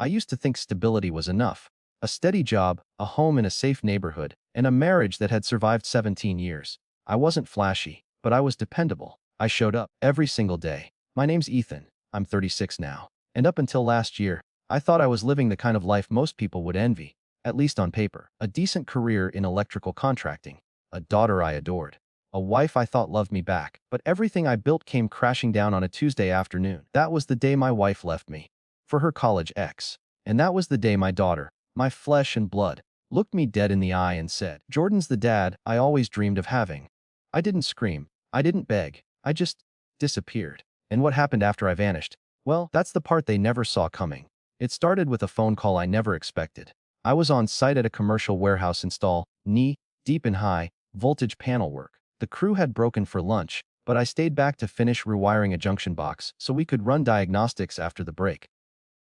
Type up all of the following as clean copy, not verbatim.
I used to think stability was enough. A steady job, a home in a safe neighborhood, and a marriage that had survived 17 years. I wasn't flashy, but I was dependable. I showed up every single day. My name's Ethan. I'm 36 now. And up until last year, I thought I was living the kind of life most people would envy, at least on paper. A decent career in electrical contracting, a daughter I adored, a wife I thought loved me back, but everything I built came crashing down on a Tuesday afternoon. That was the day my wife left me for her college ex. And that was the day my daughter, my flesh and blood, looked me dead in the eye and said, "Jordan's the dad I always dreamed of having." I didn't scream. I didn't beg. I just disappeared. And what happened after I vanished? Well, that's the part they never saw coming. It started with a phone call I never expected. I was on site at a commercial warehouse install, knee-deep in high-voltage panel work. The crew had broken for lunch, but I stayed back to finish rewiring a junction box so we could run diagnostics after the break.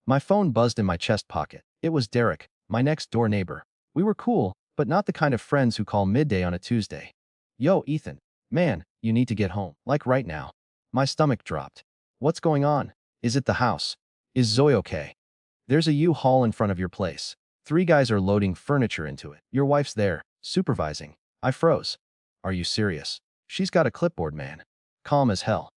My phone buzzed in my chest pocket. It was Derek, my next-door neighbor. We were cool, but not the kind of friends who call midday on a Tuesday. "Yo, Ethan. Man, you need to get home. Like right now." My stomach dropped. "What's going on? Is it the house? Is Zoe okay? There's a U-Haul in front of your place. 3 guys are loading furniture into it. Your wife's there, supervising." I froze. "Are you serious?" "She's got a clipboard, man." Calm as hell.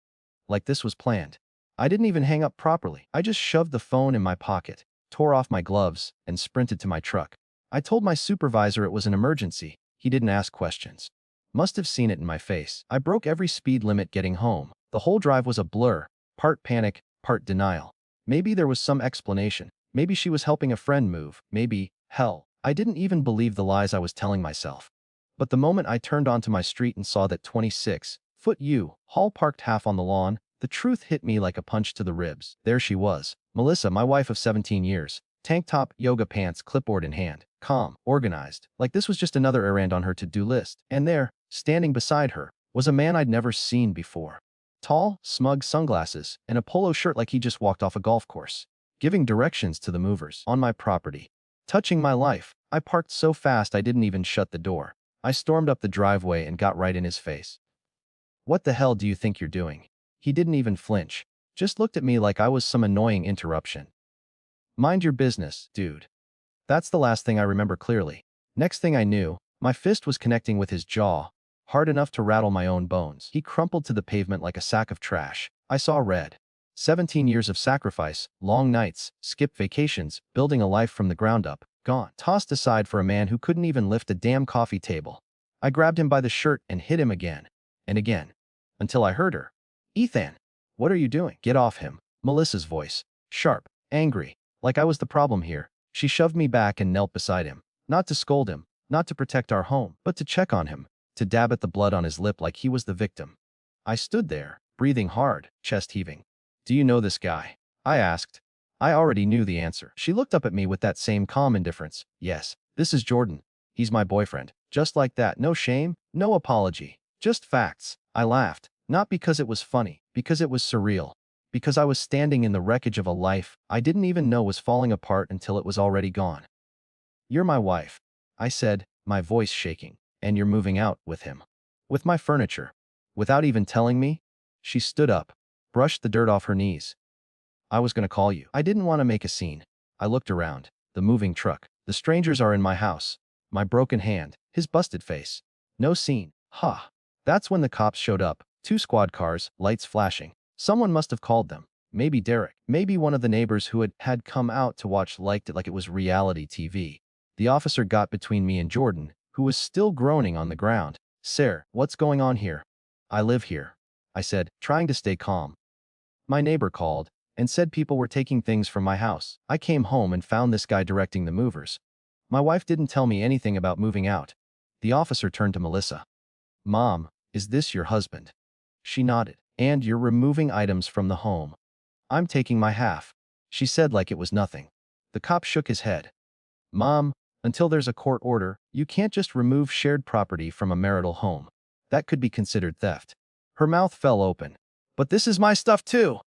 Like this was planned. I didn't even hang up properly. I just shoved the phone in my pocket, tore off my gloves, and sprinted to my truck. I told my supervisor it was an emergency. He didn't ask questions. Must have seen it in my face. I broke every speed limit getting home. The whole drive was a blur, part panic, part denial. Maybe there was some explanation. Maybe she was helping a friend move. Maybe, hell, I didn't even believe the lies I was telling myself. But the moment I turned onto my street and saw that 26-foot U-Haul parked half on the lawn, the truth hit me like a punch to the ribs. There she was, Melissa, my wife of 17 years, tank top, yoga pants, clipboard in hand, calm, organized, like this was just another errand on her to-do list. And there, standing beside her, was a man I'd never seen before. Tall, smug sunglasses, and a polo shirt like he just walked off a golf course. Giving directions to the movers on my property. Touching my life. I parked so fast I didn't even shut the door. I stormed up the driveway and got right in his face. "What the hell do you think you're doing?" He didn't even flinch. Just looked at me like I was some annoying interruption. "Mind your business, dude." That's the last thing I remember clearly. Next thing I knew, my fist was connecting with his jaw, hard enough to rattle my own bones. He crumpled to the pavement like a sack of trash. I saw red. 17 years of sacrifice, long nights, skipped vacations, building a life from the ground up, gone. Tossed aside for a man who couldn't even lift a damn coffee table. I grabbed him by the shirt and hit him again. And again. Until I heard her. "Ethan, what are you doing?" "Get off him." Melissa's voice. Sharp, angry, like I was the problem here. She shoved me back and knelt beside him. Not to scold him, not to protect our home, but to check on him, to dab at the blood on his lip like he was the victim. I stood there, breathing hard, chest heaving. "Do you know this guy?" I asked. I already knew the answer. She looked up at me with that same calm indifference. "Yes, this is Jordan. He's my boyfriend." Just like that, no shame, no apology, just facts. I laughed, not because it was funny, because it was surreal. Because I was standing in the wreckage of a life I didn't even know was falling apart until it was already gone. "You're my wife," I said, my voice shaking. "And you're moving out with him." "With my furniture." "Without even telling me?" She stood up, brushed the dirt off her knees. "I was gonna call you." I didn't want to make a scene. I looked around. The moving truck. The strangers are in my house. My broken hand. His busted face. No scene. Ha. That's when the cops showed up. 2 squad cars, lights flashing. Someone must have called them. Maybe Derek. Maybe one of the neighbors who had come out to watch liked it like it was reality TV. The officer got between me and Jordan, who was still groaning on the ground. "Sir, what's going on here?" "I live here," I said, trying to stay calm. "My neighbor called and said people were taking things from my house. I came home and found this guy directing the movers. My wife didn't tell me anything about moving out." The officer turned to Melissa. "Mom, is this your husband?" She nodded. "And you're removing items from the home." "I'm taking my half," she said like it was nothing. The cop shook his head. "Mom, until there's a court order, you can't just remove shared property from a marital home. That could be considered theft." Her mouth fell open. "But this is my stuff too."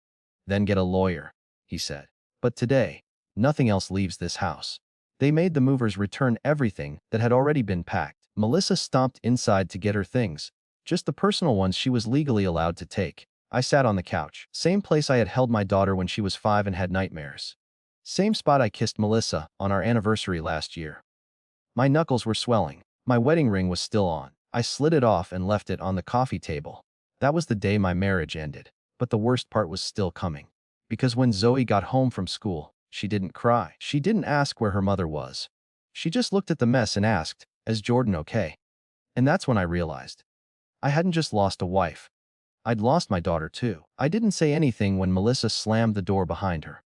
"Then get a lawyer," he said. "But today, nothing else leaves this house." They made the movers return everything that had already been packed. Melissa stomped inside to get her things, just the personal ones she was legally allowed to take. I sat on the couch, same place I had held my daughter when she was 5 and had nightmares. Same spot I kissed Melissa on our anniversary last year. My knuckles were swelling. My wedding ring was still on. I slid it off and left it on the coffee table. That was the day my marriage ended. But the worst part was still coming. Because when Zoe got home from school, she didn't cry. She didn't ask where her mother was. She just looked at the mess and asked, "Is Jordan okay?" And that's when I realized I hadn't just lost a wife. I'd lost my daughter too. I didn't say anything when Melissa slammed the door behind her.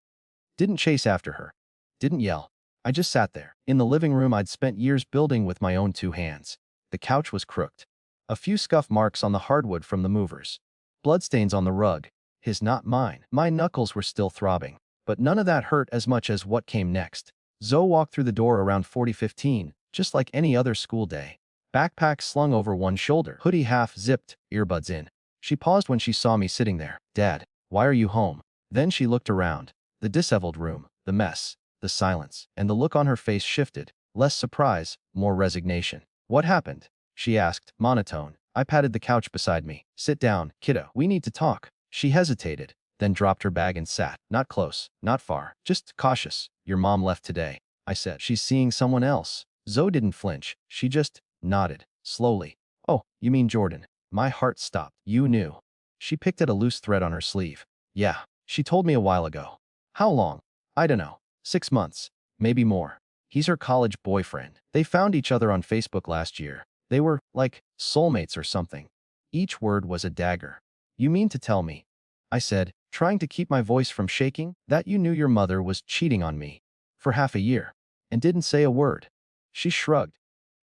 Didn't chase after her. Didn't yell. I just sat there. In the living room I'd spent years building with my own two hands. The couch was crooked. A few scuff marks on the hardwood from the movers. Bloodstains on the rug. His, not mine. My knuckles were still throbbing. But none of that hurt as much as what came next. Zoe walked through the door around 40:15, just like any other school day. Backpack slung over one shoulder, hoodie half zipped, earbuds in. She paused when she saw me sitting there. "Dad, why are you home?" Then she looked around. The disheveled room, the mess, the silence, and the look on her face shifted. Less surprise, more resignation. "What happened?" she asked, monotone. I patted the couch beside me. "Sit down, kiddo. We need to talk." She hesitated, then dropped her bag and sat. "Not close, not far, just cautious. Your mom left today," I said. "She's seeing someone else." Zoe didn't flinch. She just nodded, slowly. "Oh, you mean Jordan." My heart stopped. "You knew." She picked at a loose thread on her sleeve. "Yeah, she told me a while ago." "How long?" "I don't know. 6 months. Maybe more. He's her college boyfriend. They found each other on Facebook last year. They were, like, soulmates or something." Each word was a dagger. "You mean to tell me," I said, trying to keep my voice from shaking, "that you knew your mother was cheating on me for half a year and didn't say a word?" She shrugged.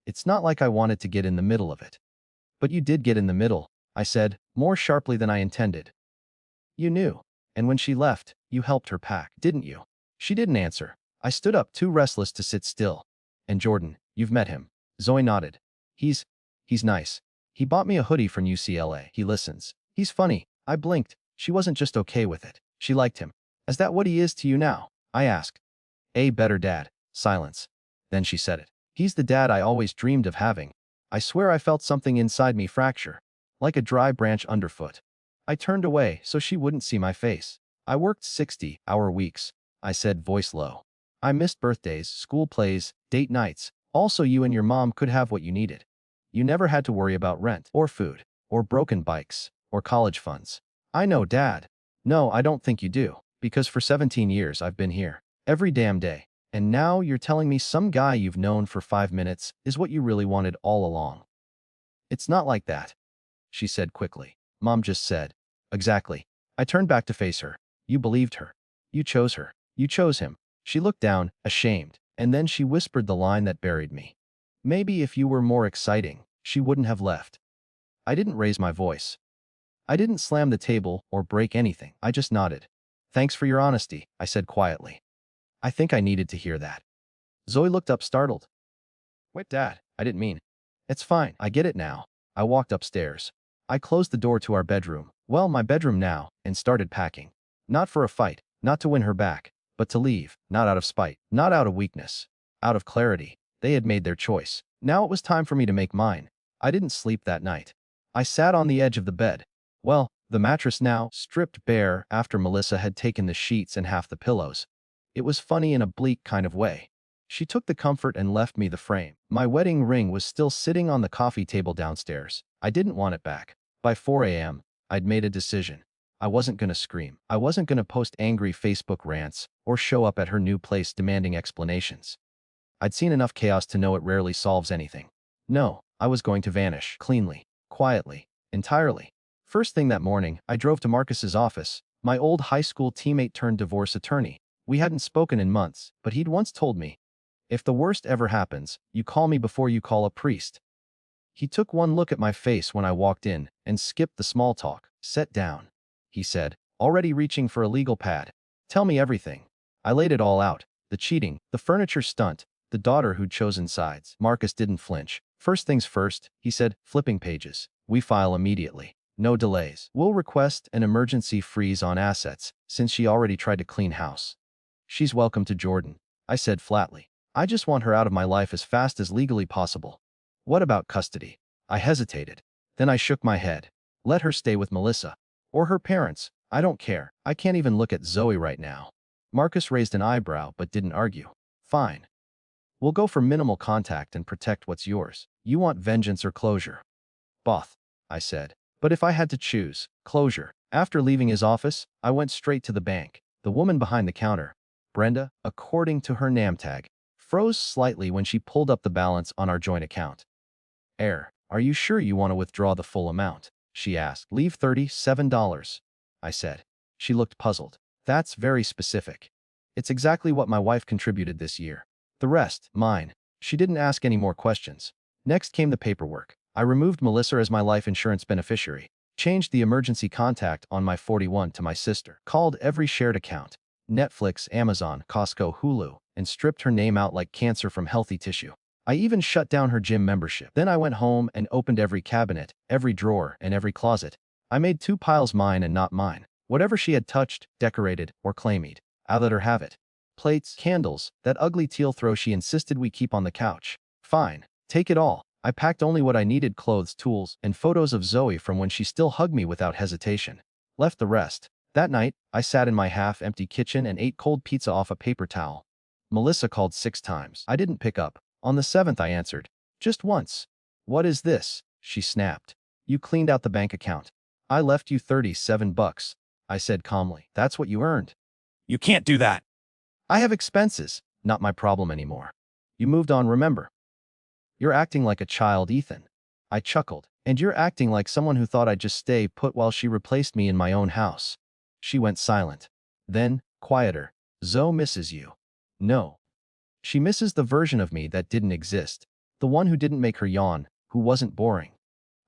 "It's not like I wanted to get in the middle of it." "But you did get in the middle," I said, more sharply than I intended. "You knew. And when she left, you helped her pack, didn't you?" She didn't answer. I stood up, too restless to sit still. "And Jordan, you've met him." Zoe nodded. He's nice. He bought me a hoodie from UCLA. He listens. He's funny." I blinked. She wasn't just okay with it. She liked him. "Is that what he is to you now?" I asked. "A better dad." Silence. Then she said it. "He's the dad I always dreamed of having." I swear I felt something inside me fracture, like a dry branch underfoot. I turned away so she wouldn't see my face. "I worked 60-hour weeks," I said, voice low. "I missed birthdays, school plays, date nights. Also, you and your mom could have what you needed. You never had to worry about rent, or food, or broken bikes, or college funds." "I know, Dad." "No, I don't think you do. Because for 17 years I've been here. Every damn day. And now you're telling me some guy you've known for 5 minutes is what you really wanted all along." "It's not like that," she said quickly. "Mom just said." "Exactly." I turned back to face her. "You believed her. You chose her. You chose him." She looked down, ashamed, and then she whispered the line that buried me. "Maybe if you were more exciting, she wouldn't have left." I didn't raise my voice. I didn't slam the table or break anything. I just nodded. "Thanks for your honesty," I said quietly. I think I needed to hear that. Zoe looked up startled. "Wait, Dad, I didn't mean." "It's fine. I get it now." I walked upstairs. I closed the door to our bedroom, well, my bedroom now, and started packing. Not for a fight, not to win her back, but to leave, not out of spite, not out of weakness, out of clarity. They had made their choice. Now it was time for me to make mine. I didn't sleep that night. I sat on the edge of the bed. Well, the mattress now, stripped bare after Melissa had taken the sheets and half the pillows. It was funny in a bleak kind of way. She took the comfort and left me the frame. My wedding ring was still sitting on the coffee table downstairs. I didn't want it back. By 4 a.m., I'd made a decision. I wasn't gonna scream. I wasn't gonna post angry Facebook rants or show up at her new place demanding explanations. I'd seen enough chaos to know it rarely solves anything. No, I was going to vanish, cleanly, quietly, entirely. First thing that morning, I drove to Marcus's office, my old high school teammate turned divorce attorney. We hadn't spoken in months, but he'd once told me, "If the worst ever happens, you call me before you call a priest." He took one look at my face when I walked in and skipped the small talk. "Sit down," he said, already reaching for a legal pad. "Tell me everything." I laid it all out. The cheating, the furniture stunt, the daughter who'd chosen sides. Marcus didn't flinch. "First things first," he said, flipping pages. "We file immediately. No delays. We'll request an emergency freeze on assets, since she already tried to clean house. She's welcome to Jordan," I said flatly. "I just want her out of my life as fast as legally possible." "What about custody?" I hesitated. Then I shook my head. "Let her stay with Melissa. Or her parents. I don't care. I can't even look at Zoe right now." Marcus raised an eyebrow but didn't argue. Fine. We'll go for minimal contact and protect what's yours. You want vengeance or closure? Both, I said. But if I had to choose, closure. After leaving his office, I went straight to the bank. The woman behind the counter, Brenda, according to her name tag, froze slightly when she pulled up the balance on our joint account. Are you sure you want to withdraw the full amount? She asked. Leave $37, I said. She looked puzzled. That's very specific. It's exactly what my wife contributed this year. The rest, mine. She didn't ask any more questions. Next came the paperwork. I removed Melissa as my life insurance beneficiary, changed the emergency contact on my 41 to my sister, called every shared account, Netflix, Amazon, Costco, Hulu, and stripped her name out like cancer from healthy tissue. I even shut down her gym membership. Then I went home and opened every cabinet, every drawer, and every closet. I made 2 piles mine and not mine. Whatever she had touched, decorated, or claimed, I let her have it. Plates, candles, that ugly teal throw she insisted we keep on the couch. Fine. Take it all. I packed only what I needed: clothes, tools, and photos of Zoe from when she still hugged me without hesitation. Left the rest. That night, I sat in my half-empty kitchen and ate cold pizza off a paper towel. Melissa called 6 times. I didn't pick up. On the 7th I answered. Just once. What is this? She snapped. You cleaned out the bank account. I left you $37, I said calmly. That's what you earned. You can't do that. I have expenses. Not my problem anymore. You moved on, remember? You're acting like a child, Ethan. I chuckled. And you're acting like someone who thought I'd just stay put while she replaced me in my own house. She went silent. Then, quieter. Zoe misses you. No. She misses the version of me that didn't exist. The one who didn't make her yawn, who wasn't boring.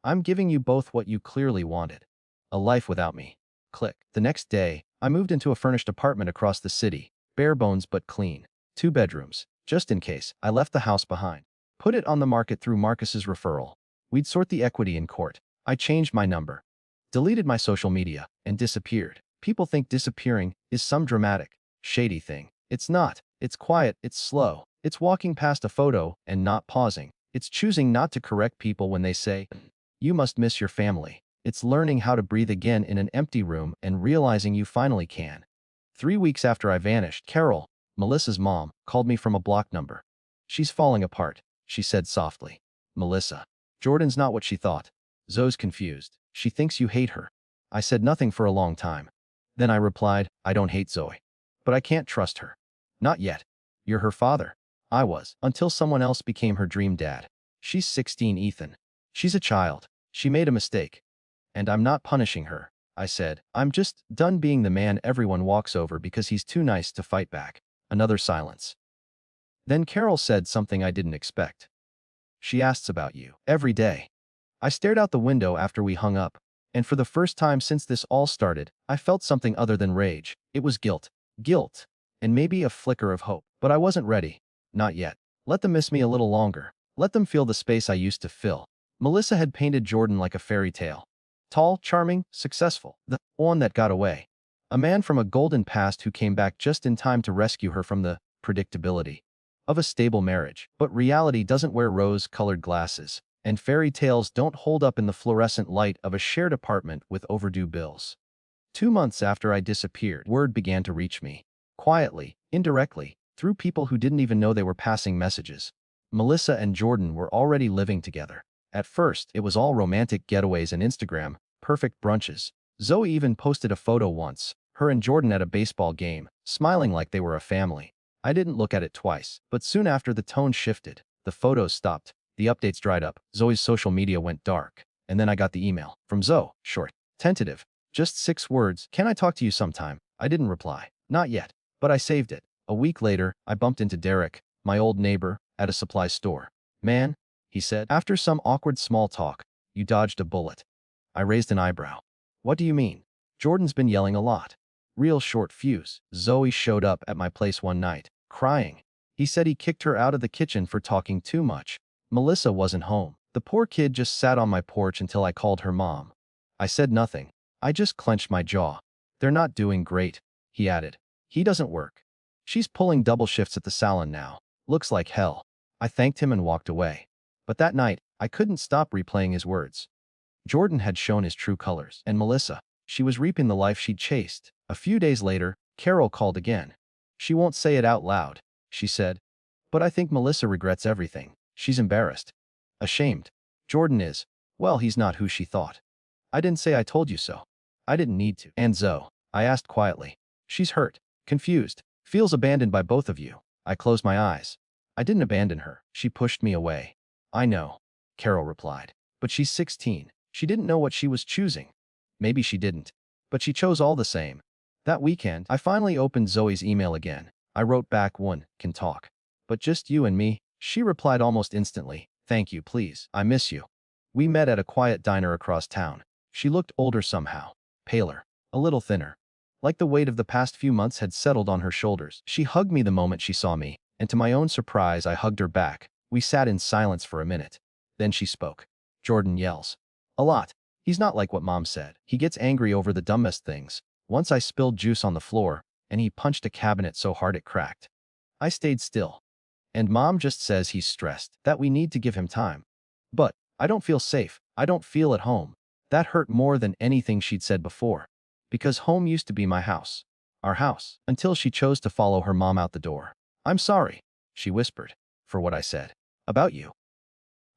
I'm giving you both what you clearly wanted. A life without me. Click. The next day, I moved into a furnished apartment across the city. Bare bones but clean. 2 bedrooms. Just in case, I left the house behind. Put it on the market through Marcus's referral. We'd sort the equity in court. I changed my number. Deleted my social media, and disappeared. People think disappearing is some dramatic, shady thing. It's not. It's quiet, it's slow. It's walking past a photo and not pausing. It's choosing not to correct people when they say, you must miss your family. It's learning how to breathe again in an empty room and realizing you finally can. 3 weeks after I vanished, Carol, Melissa's mom, called me from a block number. She's falling apart, she said softly. Melissa. Jordan's not what she thought. Zoe's confused. She thinks you hate her. I said nothing for a long time. Then I replied, I don't hate Zoe. But I can't trust her. Not yet. You're her father. I was, until someone else became her dream dad. She's 16, Ethan. She's a child. She made a mistake. And I'm not punishing her, I said. I'm just done being the man everyone walks over because he's too nice to fight back. Another silence. Then Carol said something I didn't expect. She asks about you every day. I stared out the window after we hung up, and for the first time since this all started, I felt something other than rage. It was guilt. Guilt. And maybe a flicker of hope. But I wasn't ready. Not yet. Let them miss me a little longer. Let them feel the space I used to fill. Melissa had painted Jordan like a fairy tale. Tall, charming, successful. The one that got away. A man from a golden past who came back just in time to rescue her from the predictability of a stable marriage. But reality doesn't wear rose-colored glasses, and fairy tales don't hold up in the fluorescent light of a shared apartment with overdue bills. 2 months after I disappeared, word began to reach me. Quietly, indirectly, through people who didn't even know they were passing messages. Melissa and Jordan were already living together. At first, it was all romantic getaways and Instagram, perfect brunches. Zoe even posted a photo once, her and Jordan at a baseball game, smiling like they were a family. I didn't look at it twice, but soon after the tone shifted. The photos stopped, the updates dried up, Zoe's social media went dark, and then I got the email. From Zoe, short, tentative, just 6 words, can I talk to you sometime? I didn't reply. Not yet. But I saved it. A week later, I bumped into Derek, my old neighbor, at a supply store. Man, he said, after some awkward small talk, you dodged a bullet. I raised an eyebrow. What do you mean? Jordan's been yelling a lot. Real short fuse. Zoe showed up at my place one night, crying. He said he kicked her out of the kitchen for talking too much. Melissa wasn't home. The poor kid just sat on my porch until I called her mom. I said nothing. I just clenched my jaw. They're not doing great, he added. He doesn't work. She's pulling double shifts at the salon now. Looks like hell. I thanked him and walked away. But that night, I couldn't stop replaying his words. Jordan had shown his true colors, and Melissa, she was reaping the life she'd chased. A few days later, Carol called again. She won't say it out loud, she said. But I think Melissa regrets everything. She's embarrassed. Ashamed. Jordan is. Well, he's not who she thought. I didn't say I told you so. I didn't need to. And Zoe, I asked quietly. She's hurt. Confused. Feels abandoned by both of you. I closed my eyes. I didn't abandon her. She pushed me away. I know, Carol replied. But she's 16. She didn't know what she was choosing. Maybe she didn't. But she chose all the same. That weekend, I finally opened Zoe's email again. I wrote back one, can talk. But just you and me. She replied almost instantly. Thank you, please. I miss you. We met at a quiet diner across town. She looked older somehow. Paler. A little thinner. Like the weight of the past few months had settled on her shoulders. She hugged me the moment she saw me, and to my own surprise I hugged her back. We sat in silence for a minute. Then she spoke. Jordan yells. A lot. He's not like what Mom said. He gets angry over the dumbest things. Once I spilled juice on the floor, and he punched a cabinet so hard it cracked. I stayed still. And Mom just says he's stressed, that we need to give him time. But I don't feel safe. I don't feel at home. That hurt more than anything she'd said before. Because home used to be my house. Our house. Until she chose to follow her mom out the door. I'm sorry, she whispered, for what I said. About you.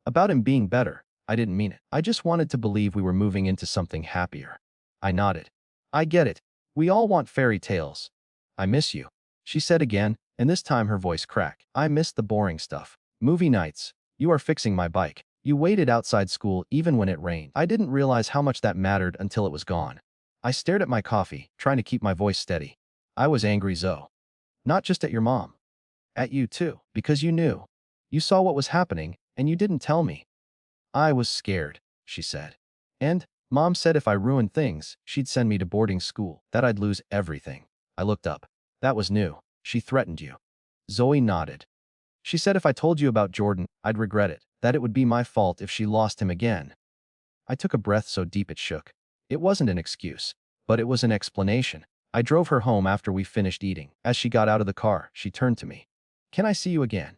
About him being better. I didn't mean it. I just wanted to believe we were moving into something happier. I nodded. I get it. We all want fairy tales. I miss you, she said again, and this time her voice cracked. I miss the boring stuff. Movie nights. You are fixing my bike. You waited outside school even when it rained. I didn't realize how much that mattered until it was gone. I stared at my coffee, trying to keep my voice steady. I was angry, Zoe. Not just at your mom. At you too, because you knew. You saw what was happening, and you didn't tell me. I was scared, she said. And Mom said if I ruined things, she'd send me to boarding school, that I'd lose everything. I looked up. That was new. She threatened you. Zoe nodded. She said if I told you about Jordan, I'd regret it, that it would be my fault if she lost him again. I took a breath so deep it shook. It wasn't an excuse, but it was an explanation. I drove her home after we finished eating. As she got out of the car, she turned to me. Can I see you again?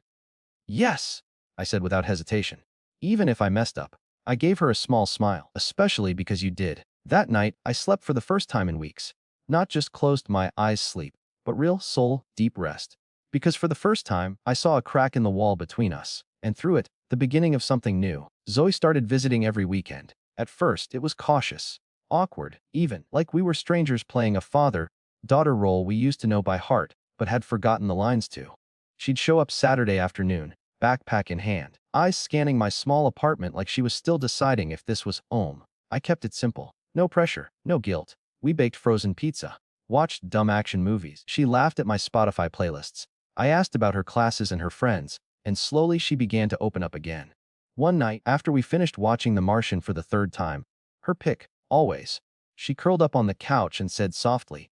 Yes, I said without hesitation. Even if I messed up. I gave her a small smile, especially because you did. That night, I slept for the first time in weeks. Not just closed my eyes sleep, but real soul, deep rest. Because for the first time, I saw a crack in the wall between us, and through it, the beginning of something new. Zoe started visiting every weekend. At first, it was cautious, awkward, even, like we were strangers playing a father-daughter role we used to know by heart, but had forgotten the lines to. She'd show up Saturday afternoon, backpack in hand, eyes scanning my small apartment like she was still deciding if this was home. I kept it simple. No pressure, no guilt. We baked frozen pizza, watched dumb action movies. She laughed at my Spotify playlists. I asked about her classes and her friends, and slowly she began to open up again. One night, after we finished watching The Martian for the third time, her pick, always, she curled up on the couch and said softly,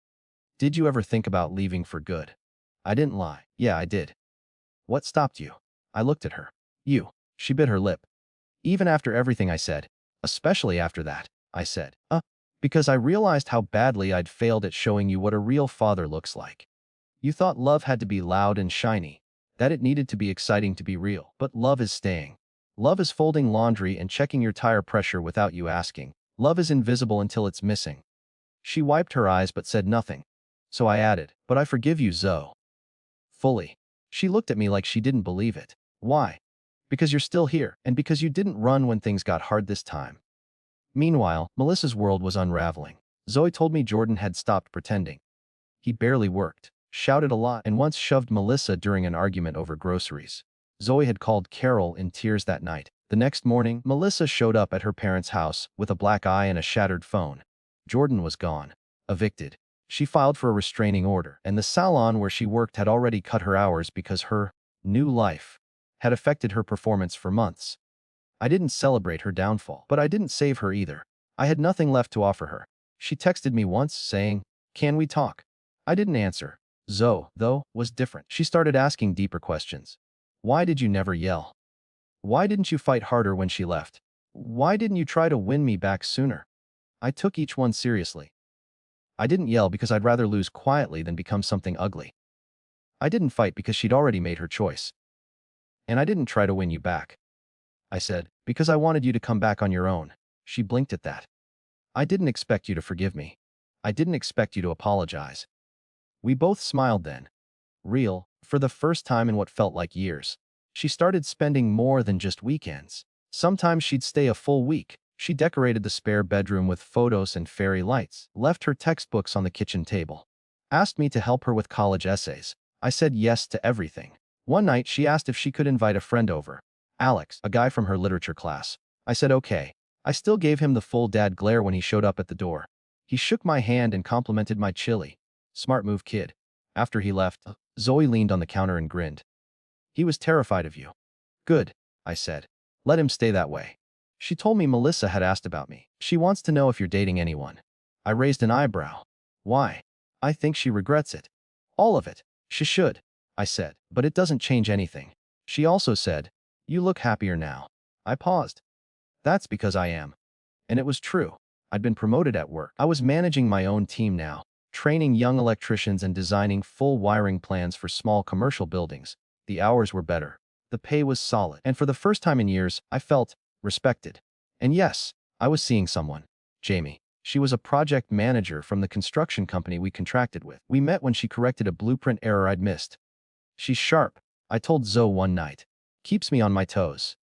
"Did you ever think about leaving for good?" I didn't lie. Yeah, I did. What stopped you? I looked at her. You. She bit her lip. Even after everything I said, especially after that, I said, because I realized how badly I'd failed at showing you what a real father looks like. You thought love had to be loud and shiny, that it needed to be exciting to be real, but love is staying. Love is folding laundry and checking your tire pressure without you asking. Love is invisible until it's missing. She wiped her eyes but said nothing. So I added, but I forgive you, Zoe. Fully. She looked at me like she didn't believe it. Why? Because you're still here, and because you didn't run when things got hard this time. Meanwhile, Melissa's world was unraveling. Zoe told me Jordan had stopped pretending. He barely worked, shouted a lot, and once shoved Melissa during an argument over groceries. Zoe had called Carol in tears that night. The next morning, Melissa showed up at her parents' house with a black eye and a shattered phone. Jordan was gone. Evicted. She filed for a restraining order, and the salon where she worked had already cut her hours because her new life had affected her performance for months. I didn't celebrate her downfall, but I didn't save her either. I had nothing left to offer her. She texted me once, saying, "Can we talk?" I didn't answer. Zoe, though, was different. She started asking deeper questions. Why did you never yell? Why didn't you fight harder when she left? Why didn't you try to win me back sooner? I took each one seriously. I didn't yell because I'd rather lose quietly than become something ugly. I didn't fight because she'd already made her choice. And I didn't try to win you back. I said, because I wanted you to come back on your own. She blinked at that. I didn't expect you to forgive me. I didn't expect you to apologize. We both smiled then. real, for the first time in what felt like years. She started spending more than just weekends. Sometimes she'd stay a full week. She decorated the spare bedroom with photos and fairy lights, left her textbooks on the kitchen table, asked me to help her with college essays. I said yes to everything. One night, she asked if she could invite a friend over. Alex, a guy from her literature class. I said okay. I still gave him the full dad glare when he showed up at the door. He shook my hand and complimented my chili. Smart move, kid. After he left, Zoe leaned on the counter and grinned. He was terrified of you. Good, I said. Let him stay that way. She told me Melissa had asked about me. She wants to know if you're dating anyone. I raised an eyebrow. Why? I think she regrets it. All of it. She should, I said, but it doesn't change anything. She also said, you look happier now. I paused. That's because I am. And it was true. I'd been promoted at work. I was managing my own team now, training young electricians and designing full wiring plans for small commercial buildings. The hours were better. The pay was solid. And for the first time in years, I felt respected. And yes, I was seeing someone. Jamie. She was a project manager from the construction company we contracted with. We met when she corrected a blueprint error I'd missed. She's sharp, I told Zoe one night. Keeps me on my toes.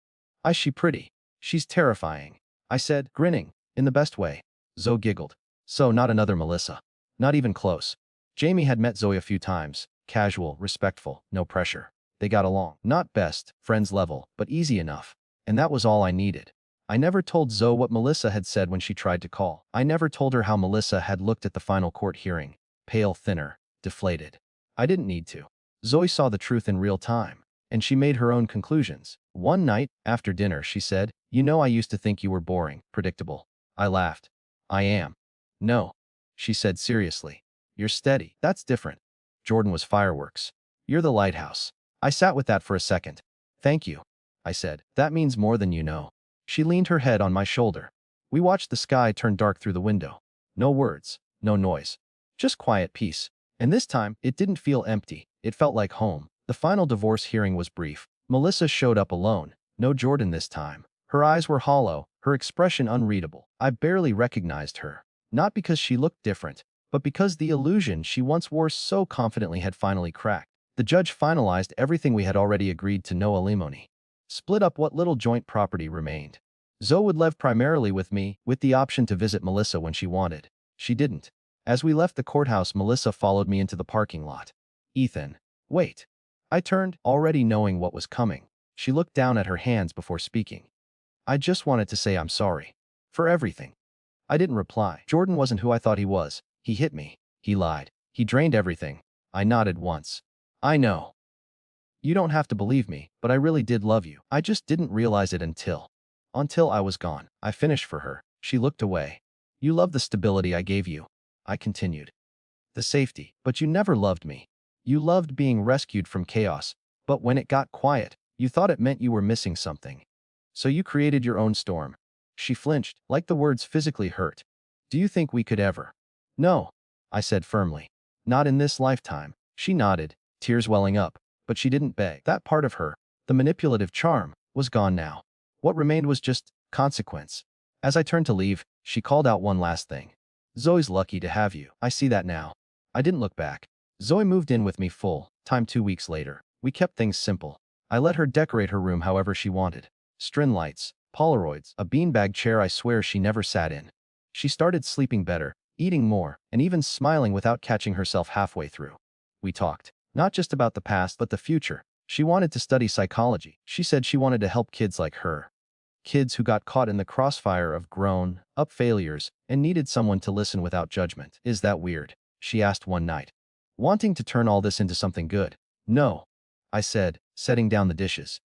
Is she pretty? She's terrifying, I said, grinning, in the best way. Zoe giggled. So not another Melissa. Not even close. Jamie had met Zoe a few times. Casual, respectful, no pressure. They got along. Not best, friends level, but easy enough. And that was all I needed. I never told Zoe what Melissa had said when she tried to call. I never told her how Melissa had looked at the final court hearing. Pale, thinner, deflated. I didn't need to. Zoe saw the truth in real time, and she made her own conclusions. One night, after dinner, she said, you know, I used to think you were boring, predictable. I laughed. I am. No, she said seriously. You're steady. That's different. Jordan was fireworks. You're the lighthouse. I sat with that for a second. Thank you, I said. That means more than you know. She leaned her head on my shoulder. We watched the sky turn dark through the window. No words, no noise. Just quiet peace. And this time, it didn't feel empty. It felt like home. The final divorce hearing was brief. Melissa showed up alone. No Jordan this time. Her eyes were hollow, her expression unreadable. I barely recognized her. Not because she looked different, but because the illusion she once wore so confidently had finally cracked. The judge finalized everything we had already agreed to: no alimony. Split up what little joint property remained. Zoe would live primarily with me, with the option to visit Melissa when she wanted. She didn't. As we left the courthouse, Melissa followed me into the parking lot. Ethan. Wait. I turned, already knowing what was coming. She looked down at her hands before speaking. I just wanted to say I'm sorry. For everything. I didn't reply. Jordan wasn't who I thought he was. He hit me. He lied. He drained everything. I nodded once. I know. You don't have to believe me, but I really did love you. I just didn't realize it until I was gone. I finished for her. She looked away. You loved the stability I gave you. I continued. The safety, but you never loved me. You loved being rescued from chaos, but when it got quiet, you thought it meant you were missing something. So you created your own storm. She flinched, like the words physically hurt. Do you think we could ever? No, I said firmly. Not in this lifetime. She nodded, tears welling up. But she didn't beg. That part of her, the manipulative charm, was gone now. What remained was just consequence. As I turned to leave, she called out one last thing. Zoe's lucky to have you. I see that now. I didn't look back. Zoe moved in with me full-time 2 weeks later. We kept things simple. I let her decorate her room however she wanted. String lights, Polaroids, a beanbag chair I swear she never sat in. She started sleeping better, eating more, and even smiling without catching herself halfway through. We talked. Not just about the past, but the future. She wanted to study psychology. She said she wanted to help kids like her. Kids who got caught in the crossfire of grown-up failures and needed someone to listen without judgment. Is that weird? She asked one night. Wanting to turn all this into something good. No, I said, setting down the dishes.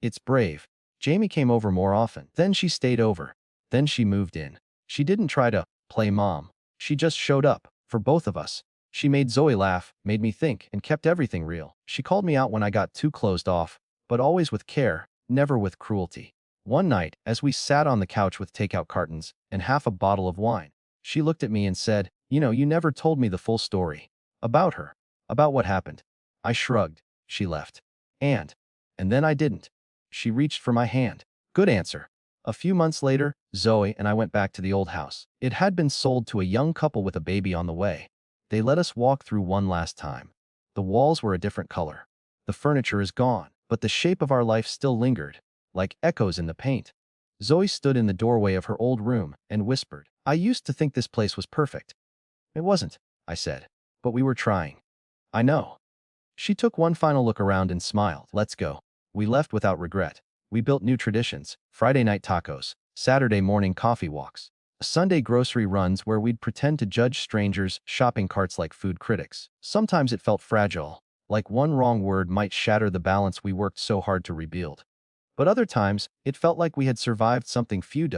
It's brave. Jamie came over more often. Then she stayed over. Then she moved in. She didn't try to play mom. She just showed up, for both of us. She made Zoe laugh, made me think, and kept everything real. She called me out when I got too closed off, but always with care, never with cruelty. One night, as we sat on the couch with takeout cartons and half a bottle of wine, she looked at me and said, you know, you never told me the full story. About her. About what happened. I shrugged. She left. And then I didn't. She reached for my hand. Good answer. A few months later, Zoe and I went back to the old house. It had been sold to a young couple with a baby on the way. They let us walk through one last time. The walls were a different color. The furniture is gone, but the shape of our life still lingered, like echoes in the paint. Zoe stood in the doorway of her old room and whispered, "I used to think this place was perfect." "It wasn't," I said. "But we were trying." "I know." She took one final look around and smiled. "Let's go." We left without regret. We built new traditions: Friday night tacos, Saturday morning coffee walks, Sunday grocery runs where we'd pretend to judge strangers' shopping carts like food critics. Sometimes it felt fragile, like one wrong word might shatter the balance we worked so hard to rebuild. But other times, it felt like we had survived something few.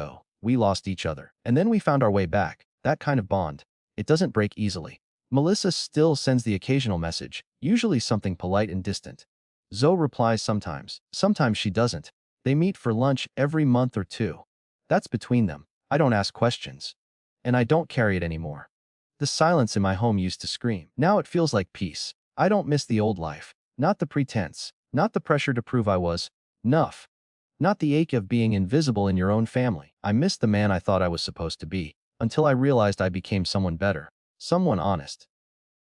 We lost each other, and then we found our way back. That kind of bond. It doesn't break easily. Melissa still sends the occasional message, usually something polite and distant. Zoe replies sometimes. Sometimes she doesn't. They meet for lunch every month or two. That's between them. I don't ask questions. And I don't carry it anymore. The silence in my home used to scream. Now it feels like peace. I don't miss the old life. Not the pretense. Not the pressure to prove I was enough. Not the ache of being invisible in your own family. I miss the man I thought I was supposed to be, until I realized I became someone better. Someone honest.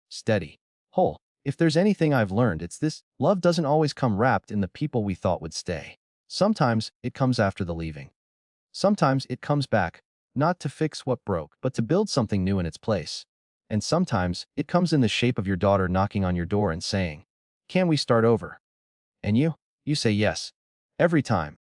Steady. Whole. If there's anything I've learned, it's this: love doesn't always come wrapped in the people we thought would stay. Sometimes it comes after the leaving. Sometimes it comes back, not to fix what broke, but to build something new in its place. And sometimes it comes in the shape of your daughter knocking on your door and saying, "Can we start over?" And you say yes. Every time.